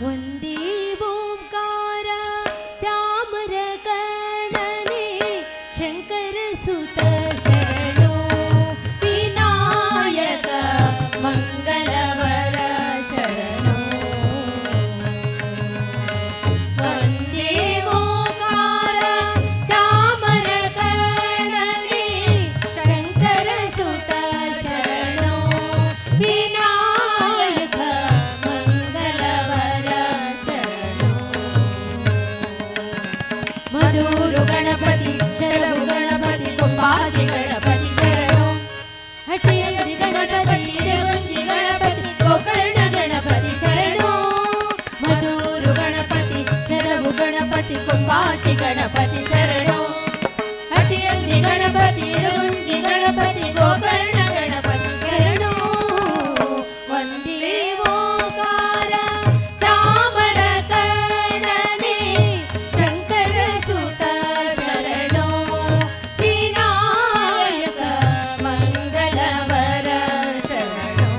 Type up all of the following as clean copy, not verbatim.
ಒಂದೇ ಓಂಕಾರ ಚಾಮರ ಗಣನೆ ಶಂಕರ ಸುತ ಶರಣೋ ವಿನಾಯಕ ಮಂಗಲವರ ಶರಣೋ. ಒಂದೇ ಓಂಕಾರ ಚಾಮರ ಗಣನೆ ಶಂಕರ ಸುತ ಶರಣೋ ವಿನಾಯಕ ಮಂಗಲವರ ಶರಣೋ. ಮಧುರು ಗಣಪತಿ ಶರಣು ಗಣಪತಿ ಕುಂಬಾಶಿ ಗಣಪತಿ ಶರಣು. ಹಟ್ಟಿಯಲ್ಲಿ ಗಣಪತಿ ಇಡಗುಂಜಿ ಗಣಪತಿ ಗೋಕರ್ಣ ಗಣಪತಿ ಶರಣು. ಮಧುರು ಗಣಪತಿ ಶರಣು ಗಣಪತಿ ಕುಂಬಾಶಿ ಗಣಪತಿ ಶರಣು. ಹಟ್ಟಿಯಲ್ಲಿ ಗಣಪತಿ ಇಡಗುಂಜಿ ಗಣಪತಿ ಗೋಕರ್ಣ ಗಣಪತಿ ಶರಣು. ಒಂದೇ ಓಂಕಾರ ಚಾಮರ ಗಣನೆ ಶಂಕರ ಸುತ ಶರಣೋ ವಿನಾಯಕ ಮಂಗಲವರ ಶರಣೋ.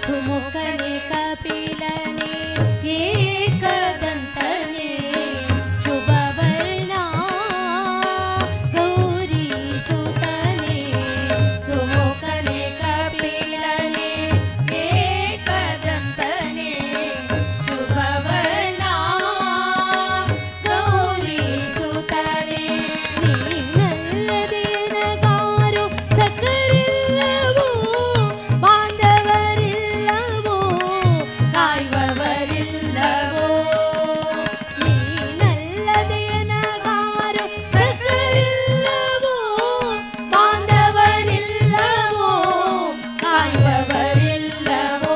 ಸುಮುಖನೆ ಕಪಿಲನೆ ಏಕದಂತನೆ ಶುಭವರ್ಣ ಗೌರಿ ಸುತನೆ. ಸುಮುಖನೆ ಕಪಿಲನೆ ಏಕದಂತನೆ ಶುಭವರ್ಣ ಗೌರಿ ಸುತನೆ. ನೀನಲ್ಲದೆ ನಗಾರು ಸಕರಿಲ್ಲವೋ ಬಾಂಧವರಿಲ್ಲವೋ ಕಾಯುವವರಿಲ್ಲವೋ. ನೀನಲ್ಲದೆ ನಗಾರು ಸಕರಿಲ್ಲವೋ ಬಾಂಧವರಿಲ್ಲವೋ ಕಾಯುವವರಿಲ್ಲವೋ.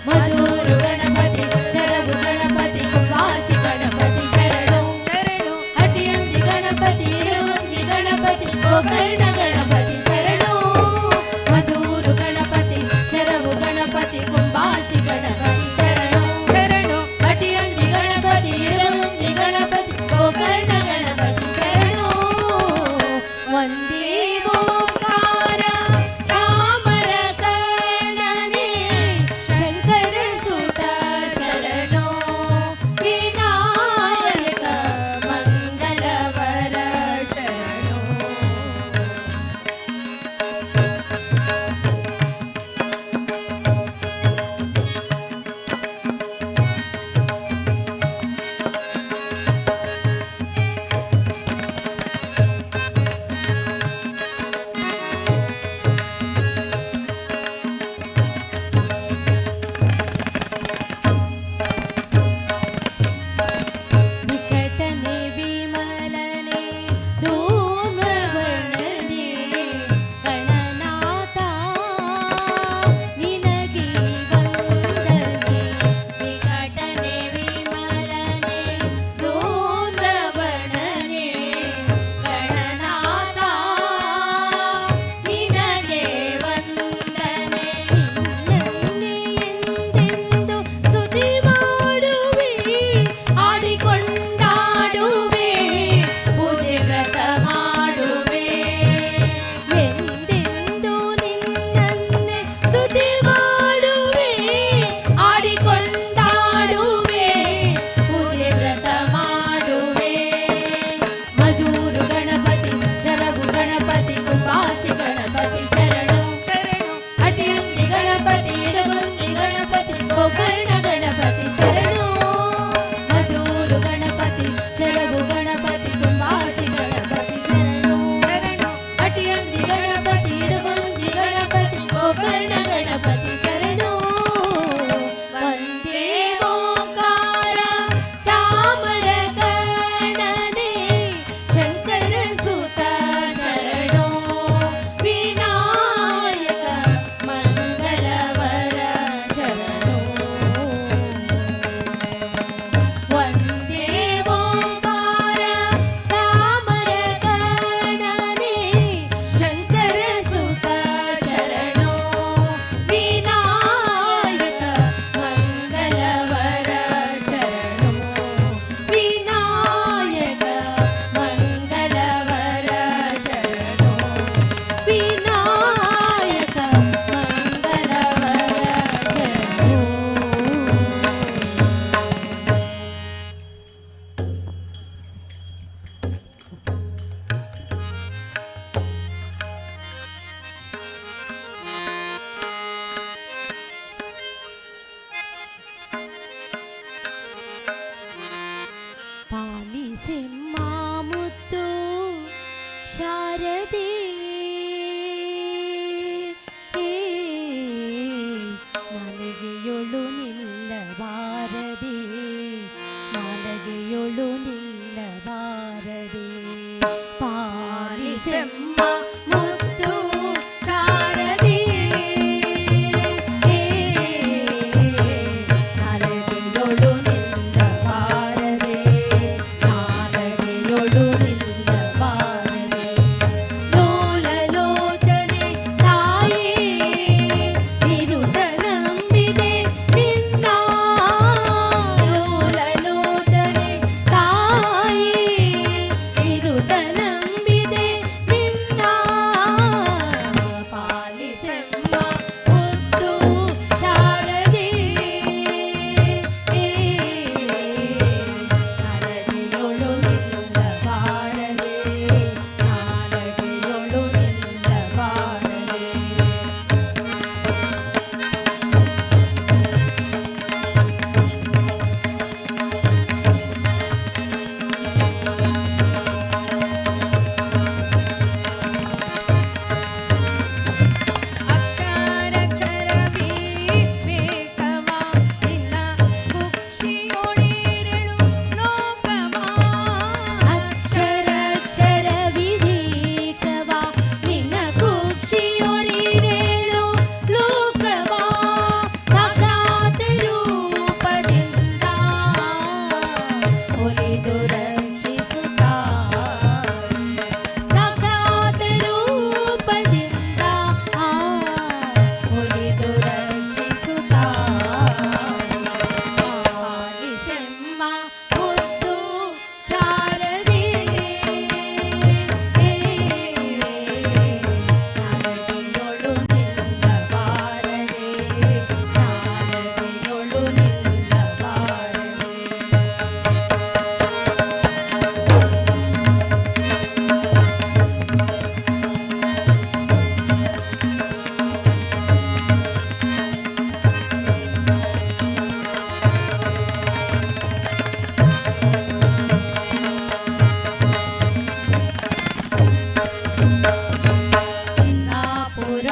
ಮಧುರು ಗಣಪತಿ ಶರಣು ಗಣಪತಿ ಕುಂಬಾಶಿ ಗಣಪತಿ ಶರಣು ಶರಣು. ಹಟ್ಟಿಯಂದಿ ಗಣಪತಿ ಇಡಗುಂಜಿ ಗಣಪತಿ ಗೋಕರ್ಣ ಗಣಪತಿ ಶರಣು. ಮಧುರು ಗಣಪತಿ ಶರಣು ಗಣಪತಿ ಕುಂಬಾಶಿ ಗಣಪತಿ ಶರಣು ಶರಣು. ಹಟ್ಟಿಯಂದಿ ಗಣಪತಿ ಇಡಗುಂಜಿ ಗಣಪತಿ ಗೋಕರ್ಣ ಗಣಪತಿ ಶರಣು. ಒಂದೇ ಓಂಕಾರ ಚಾಮರ ಗಣನೆ ಶಂಕರ ಸುತ ಶರಣೋ ವಿನಾಯಕ ಮಂಗಲವರ ಶರಣೋ. ಬಾರದೆ ಮಾಲಗೆಯೊಳು ನಿಲ್ಲಬಾರದೆ ಮಾಲಗೆಯೊಳು ನಿಲ್ಲಬಾರದೆ ಪಾಲಿಸೆಮ್ಮ ಮುತ್ತು ಶಾರದೆ ಮಾಲಗೆಯೊಳು ನಿಲ್ಲಬಾರದೆ ಮಾಲಗೆಯೊಳು ನಿಲ್ಲಬಾರದೆ ಲೋಲಲೋಚನೆ ತಾಯಿ ವಿರುದ್ಧ ನಂಬಿದೆ ನಿನ್ನ ಲೋಲಲೋಚನೆ ತಾಯಿ ವಿರುದ್ಧ ನಂಬಿದೆ ನಿನ್ನ ಪಾಲಿಸೆಮ್ಮ ಮುತ್ತು ಶಾರದೆ ನಾಲಗೆಯೊಳು ನಿಲ್ಲಬಾರದೆ ನಾಲಗೆಯೊಳು ನಿಲ್ಲಬಾರದೆ ಅಕ್ಷರಕ್ಷರವೀ ವೇಕವ ನಿನ್ನ ಕುಕ್ಷಿಯೊಳಿರೆಳು ಲೋಕವ ಅಕ್ಷರಕ್ಷರ ವಿವೇಕವ ನಿನ್ನ ಕುಕ್ಷಿಯೊಳಿರೆಳು ಲೋಕವ ಸಾಕ್ಷಾತ್ ರೂಪದಿಂದ ಒಲಿದು ರಕ್ಷಿಸುತ್ತಾ ಸಾಕ್ಷಾತ್ ರೂಪದಿಂದ ಒಲಿದು ರಕ್ಷಿಸುತ್ತಾ ಪಾಲಿಸೆಮ್ಮ ಮುತ್ತು ಶಾರದೆ ನಾಲಗೆಯೊಳು ನಿಲ್ಲಬಾರದೆ ನಾಲಗೆಯೊಳು ನಿಲ್ಲಬಾರದೆ ಸಿಂಗಾಪುರ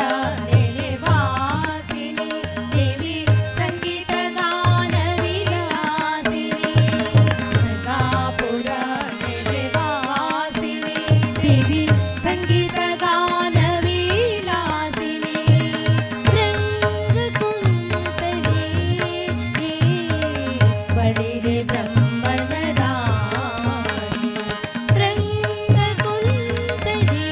ನೆಲೆವಾಸಿನಿ ದೇವಿ ಸಂಗೀತ ಗಾನ ವಿಲಾಸಿನಿ ಸಿಂಗಾಪುರ ನೆಲೆವಾಸಿನಿ ದೇವಿ ಸಂಗೀತ ಗಾನ ವಿಲಾಸಿನಿ ರಂಗ ಕುಂತಲಿ ಬಳಿರೆ ಬ್ರಹ್ಮನ ರಾಣಿ ರಂಗ ಕುಂತಲಿ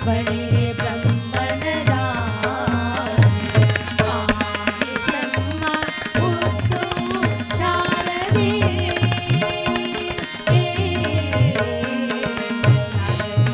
ಬಳಿರೆ ಬ್ರಹ್ಮನ ರಾಣಿ ಪಾಲಿಸೆಮ್ಮ ಮುತ್ತು ಶಾರದೆ ನಾಲಗೆಯೊಳು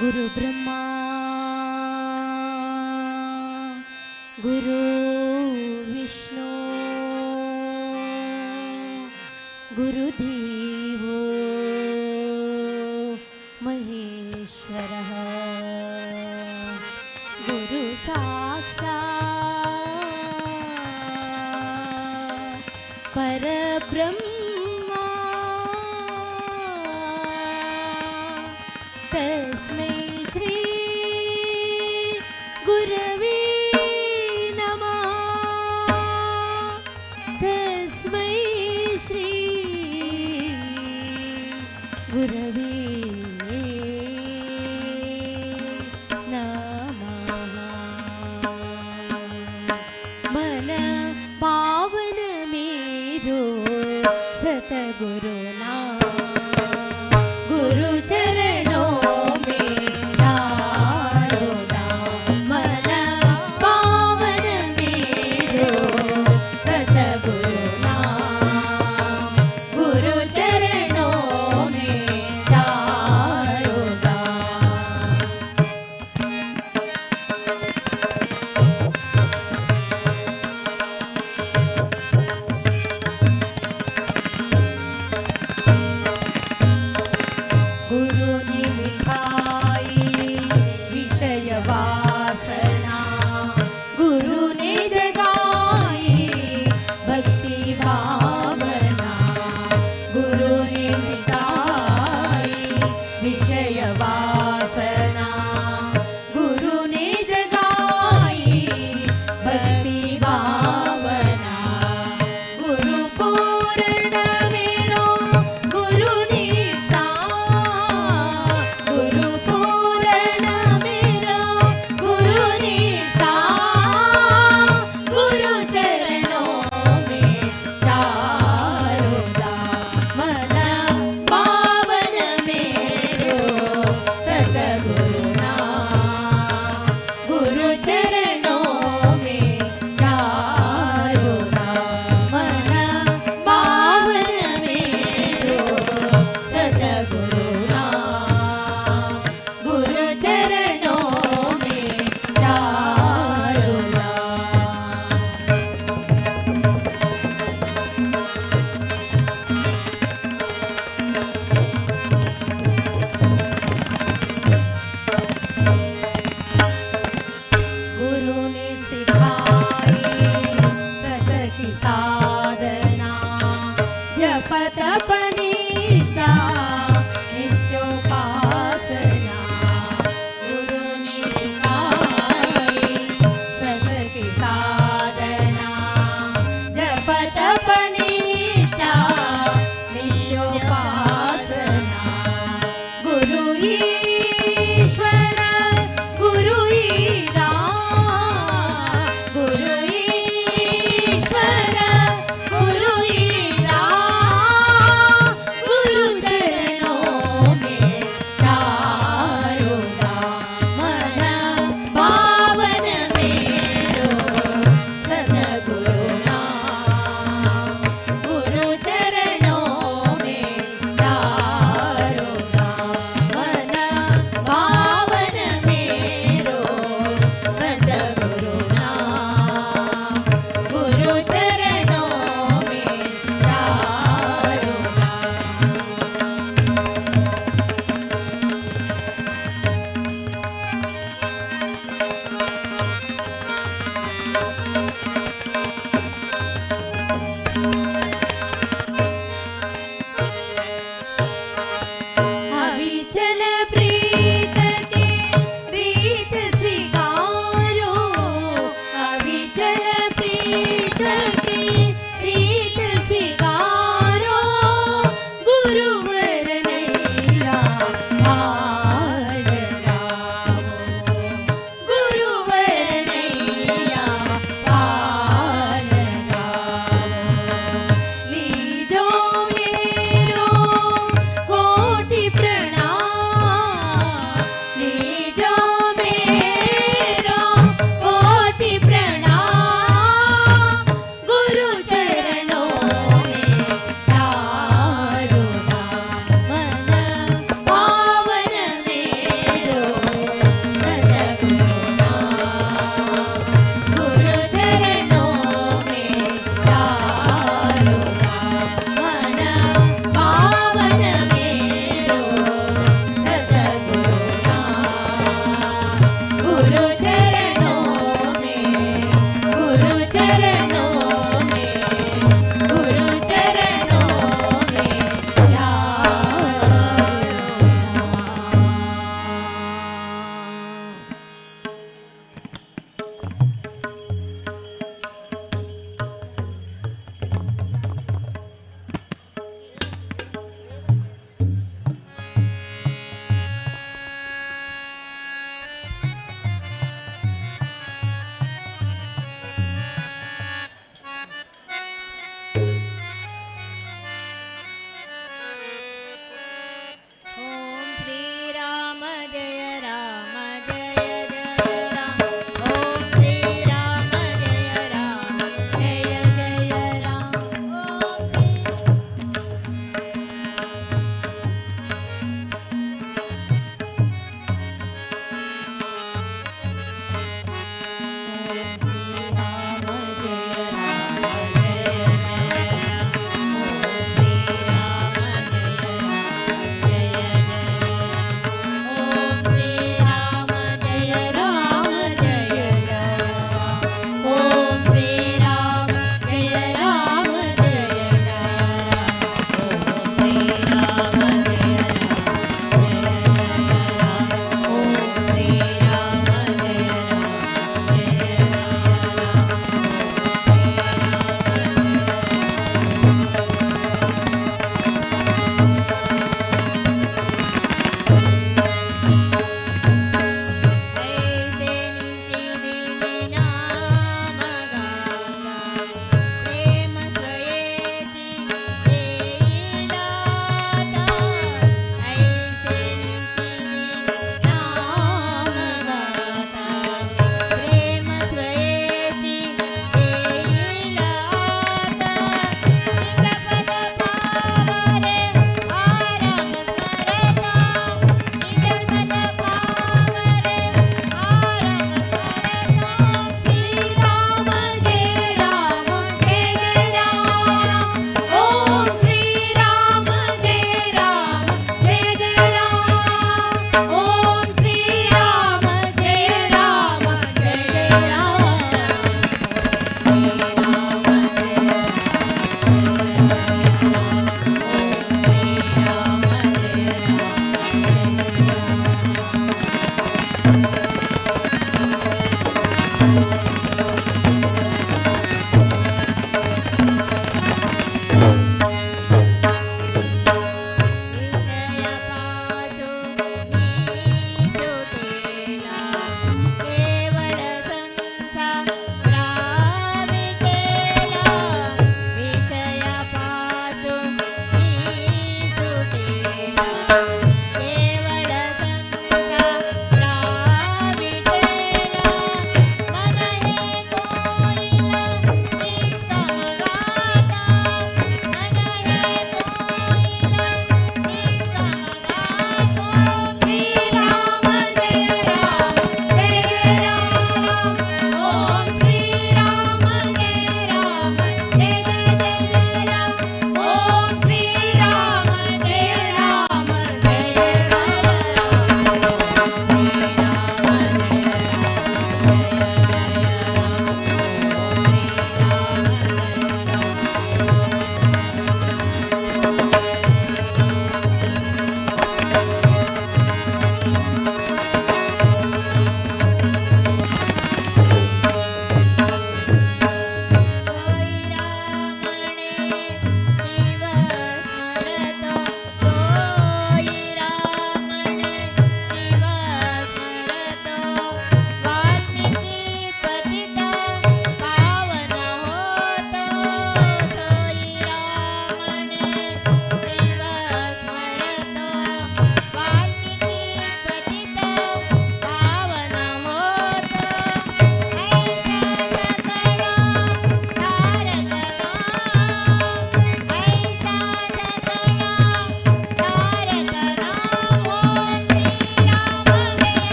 गुरु ब्रह्मा गुरु विष्णु गुरुदेवो महेश्वरः गुरु साक्षात् परब्रह्मा तस्मै श्री गुरवे नमः तस्मै श्री गुरवे नमः मन पावन मेरो सतगुरु नाम गुरु चरणों में डालो दाम मन पावन मेरो सतगुरु नाम गुरु चरणों में डालो दाम गुरु ने मिटाई विषय वासना गुरु ने जगाई भक्ति भावना गुरु ने मिटाई विषय वासना गुरु ने जगाई भक्ति भावना गुरु पूर्ण मेरो गुरु निशा गुरु पूर्ण मेरो गुरु निशा गुरु चरणों में डालो दाम मन पावन मेरो सतगुरु नाम गुरु चरणों में डालो दाम मन पावन मेरो सतगुरु नाम गुरु चरणों में डालो दाम गुरु ने सिखाई सत की साधना जप तप नित्या नित्योपासना गुरु ने सिखाई सत की साधना जप तप नित्या नित्योपासना गुरु ईश्वर गुरु ईरा गुरु ईश्वर गुरु ईरा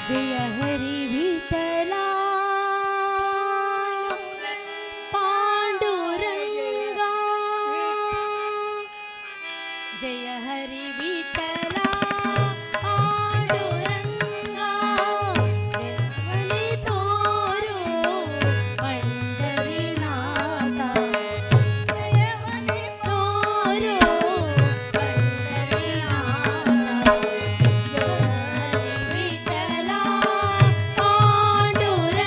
जय हरी विठला पांडुरंगा जय हरी विठला पांडुरंगा जयवली तोरो पंढरीनाथा जयवली तोरो पंढरीनाथा जय हरी विठला पांडुरंगा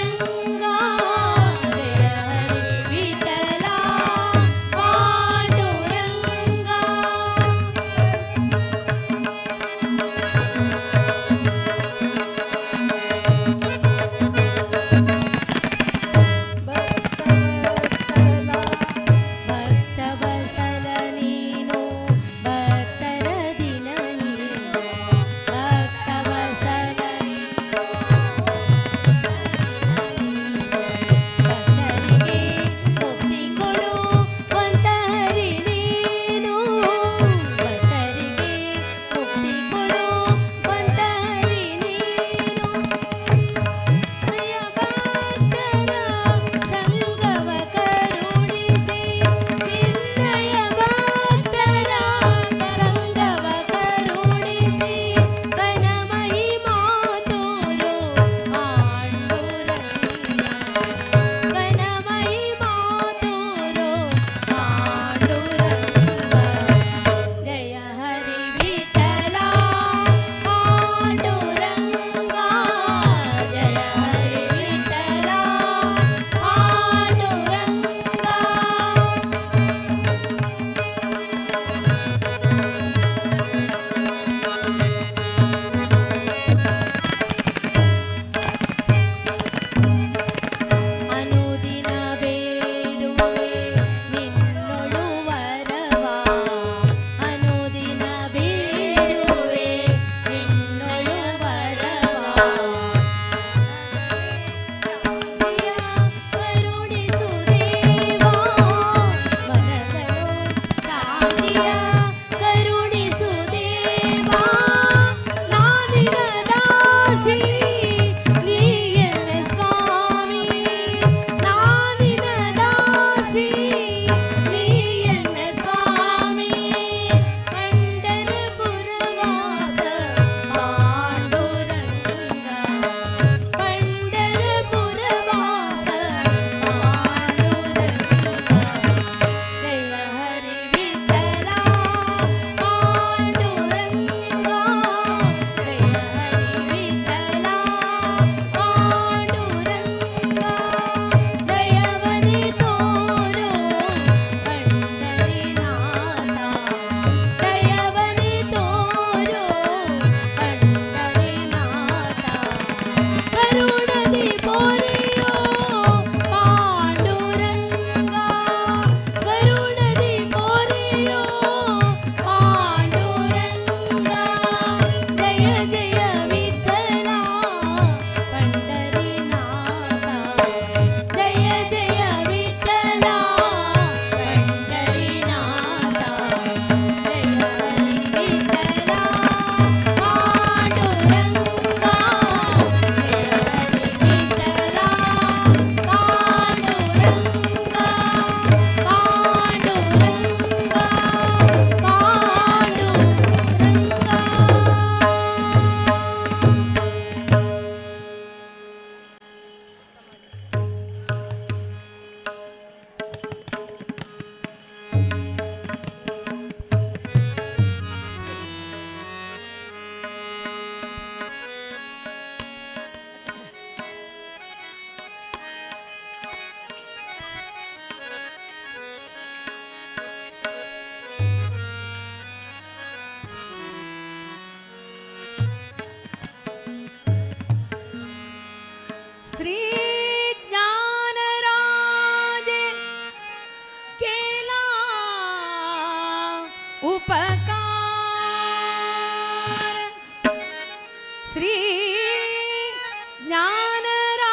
श्री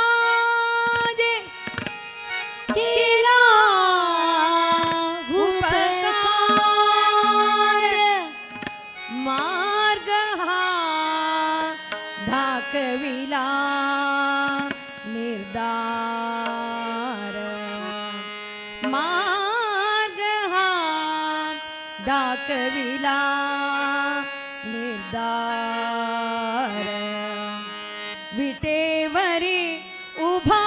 ज्ञानराजे केला उपकार मार्ग हा दाखविला निर्धार मार्ग हा दाखविला निर्धार विटेवरी उभा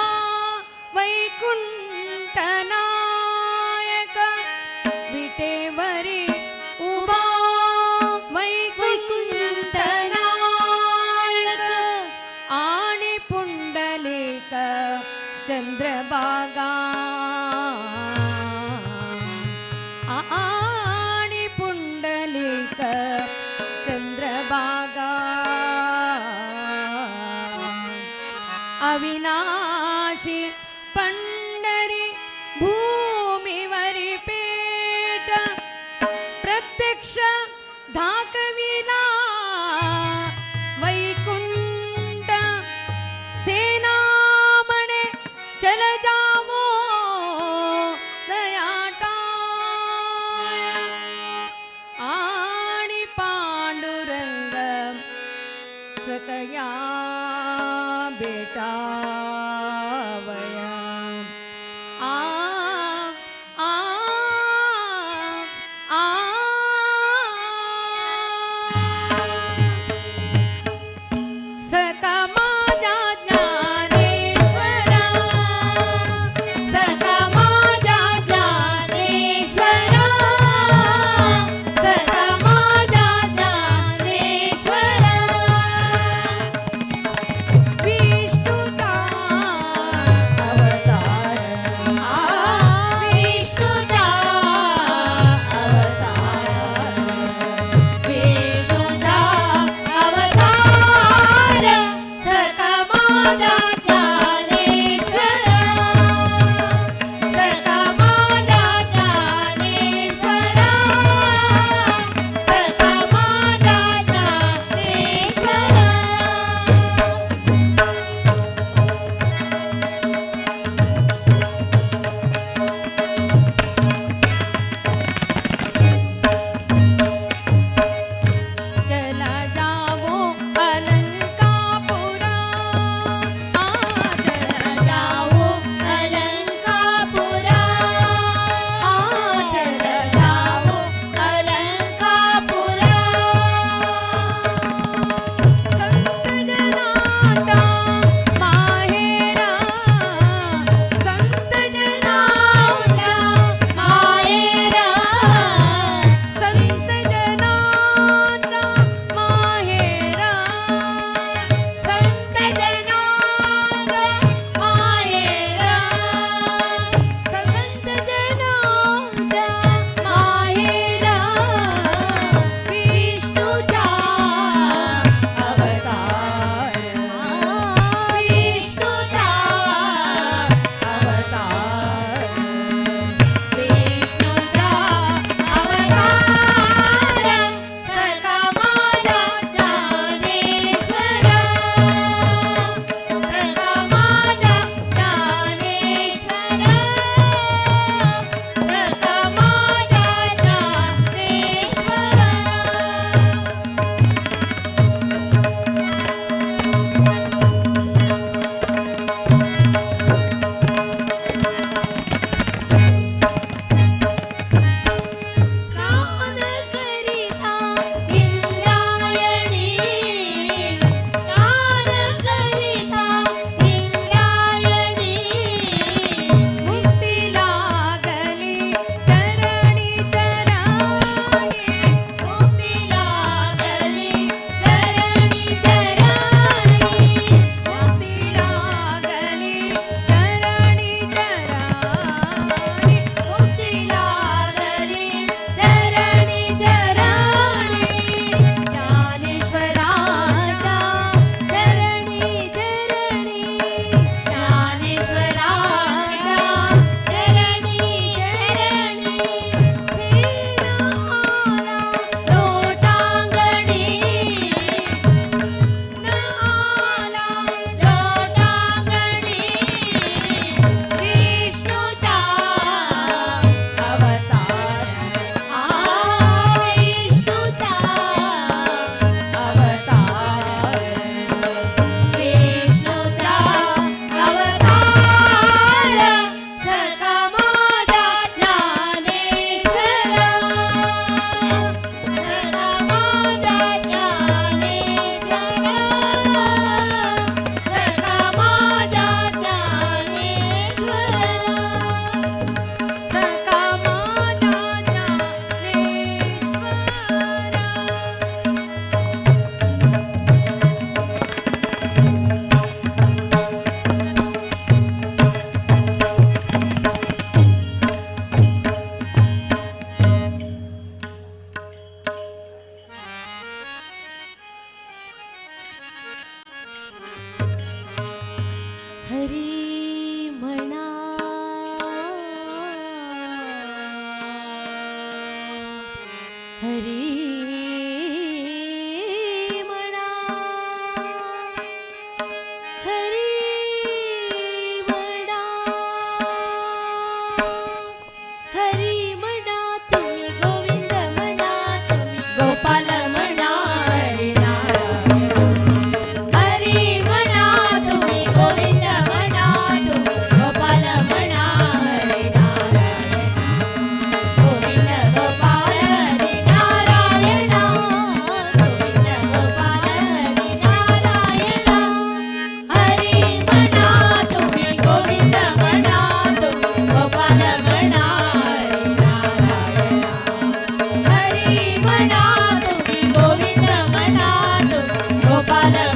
वैकुंठ नायक विटेवरी उभा वैकुंठ नायक आणि पुंडलिक चंद्रभागा आणि पुंडलिक चंद्रभागा अविनाशी पंढरी भूमीवरी पेट प्रत्यक्ष दाखविला वैकुंठ सेनामणे चल जावो दयाटाय आणि पांडुरंग सकया बेटावया आ आ आ सका माझ्या ज्ञानेश्वरा सका माझ्या ज्ञानेश्वरा सका माझ्या ज्ञानेश्वरा विष्णुचा अवतार विष्णुचा अवतार सका माझ्या ज्ञानेश्वरा सका माझ्या ज्ञानेश्वरा सका माझ्या ज्ञानेश्वरा चला जावो अलंकापुरा चला जावो अलंकापुरा चला जावो अलंकापुरा संत जनाचा माहेरा संत जनाचा माहेरा संत जनाचा माहेरा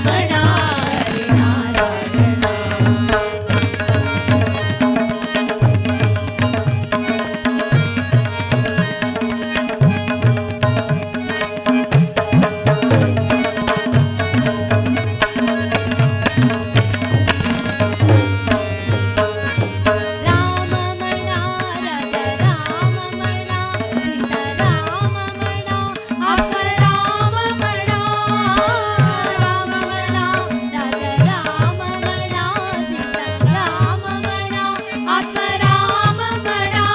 म्हणा हरी नारायण. राम म्हणा राजा राम म्हणा सीता राम म्हणा अक्का राम म्हणा. राम म्हणा राजा राम म्हणा सीता राम म्हणा अक्का राम म्हणा.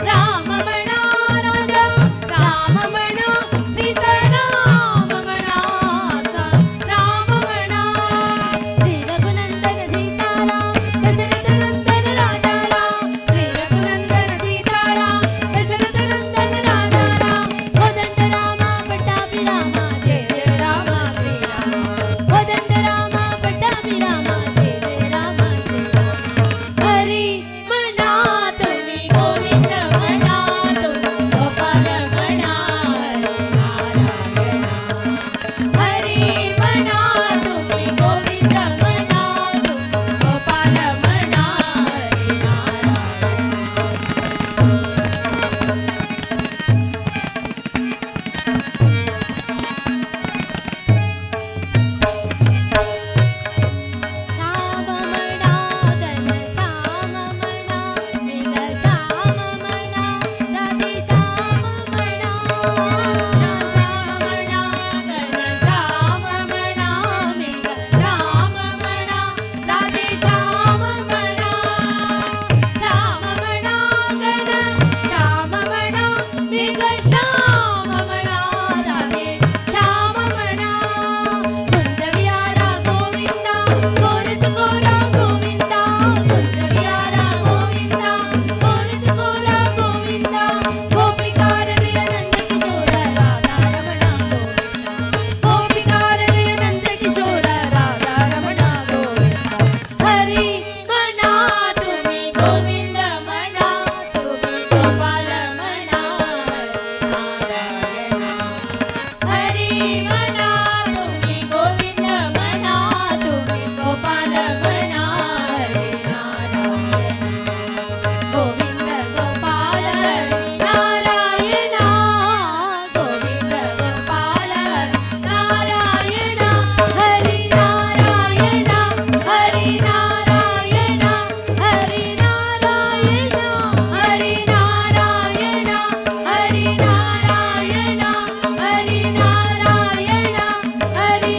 राम म्हणा राजा राम म्हणा सीता राम म्हणा अक्का राम म्हणा. श्री रघुनंदन सीताराम दशरथ नंदन राजा राम. श्री रघुनंदन सीताराम दशरथ नंदन राजा राम. कोदंड रामा पट्टाभि रामा जय जय रामा श्री राम. कोदंड रामा पट्टाभि रामा जय जय रामा श्री राम. हरी म्हणा तुम्ही गोविंद म्हणा तुम्ही गोपाल म्हणा हरी नारायण. हरी म्हणा तुम्ही गोविंद म्हणा तुम्ही गोपाल म्हणा हरी श्याम म्हणा घन श्याम म्हणा मेघ श्याम म्हणा राधे श्याम म्हणा. श्याम म्हणा घन श्याम म्हणा मेघ श्याम म्हणा राधे श्याम म्हणा. श्याम म्हणा घन श्याम म्हणा मेघ श्याम म्हणा राधे श्याम म्हणा. कुंज विहारा गोविंदा गोरज गोरा गोविंदा. कुंज विहारा गोविंदा गोरज गोरा गोविंदा. गोपिकार हृदय नंद किशोर राधा रमणा गोविंदा. गोपिकार हृदय नंद किशोर राधा रमणा गोविंदा. हरी म्हणा तुम्ही गोविंद म्हणा तुम्ही गोपाल म्हणा नारायण. हरी म्हणा तुम्ही गोविंद म्हणा तुम्ही गोपाल म्हणा हरी नारायण. गोविंद गोपाल हरी नारायण. गोविंद गोपाल हरी नारायण. हरी नारायण हरी नारायण हरी नारायण. हरी नारायण हरी नारायण हरी नारायण हरी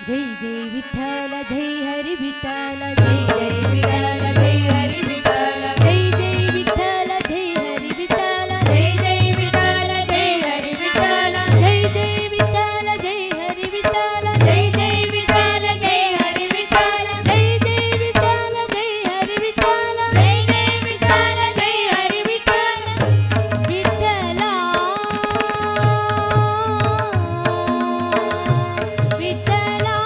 जय जय विठ्ठल जय हरी विठ्ठल जय जय विठ्ठल जय हरी विठ्ठल. जय जय विठ्ठल जय हरी विठ्ठल. जय जय विठ्ठल जय हरी विठ्ठल. जय जय विठ्ठल जय हरी विठ्ठल. जय जय विठ्ठल जय हरी विठ्ठल. जय जय विठ्ठल जय हरी विठ्ठल. जय जय विठ्ठल जय हरी विठ्ठल. विठ्ठला विठ्ठला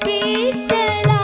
विठ्ठला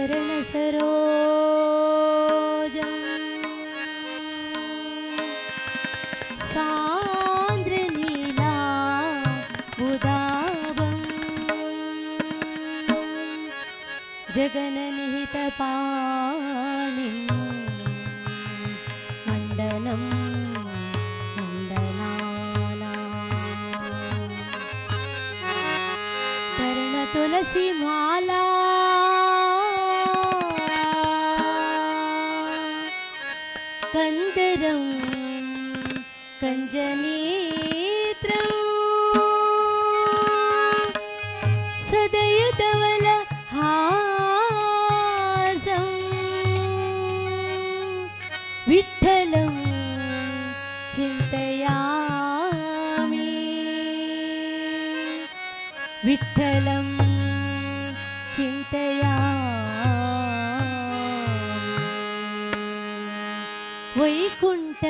चरणसरोजं सान्द्रनीलाबुदाभं जगन्निहितपाणिं मण्डनं तुलसी माला कंदरं कंजनेत्रं सदयुधवल हासं विठ्ठलं चिन्तयामि विठ्ठलं चिन्तयामि वैकुण्ठ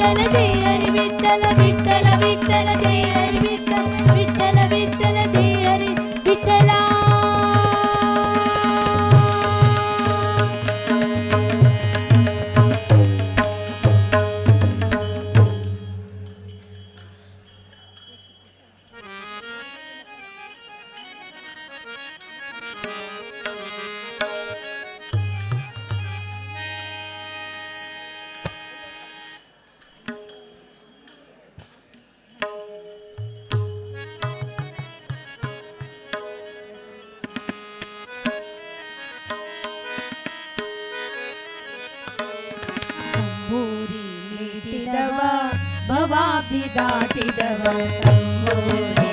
ವಿಠಲ ಜೈ ಹರಿ ವಿಠಲ ವಿಠಲ ವಿಠಲ ಜೈ ಹರಿ ವಿಠಲ ವಿಠಲ ವಿಠಲ ಜೈ ಹರಿ ವಿಠಲ ತಂಬೂರಿ ಮೀಟಿದವ ಭವಾಬ್ದಿ ದಾಟಿದವ ತಂಬೂರಿ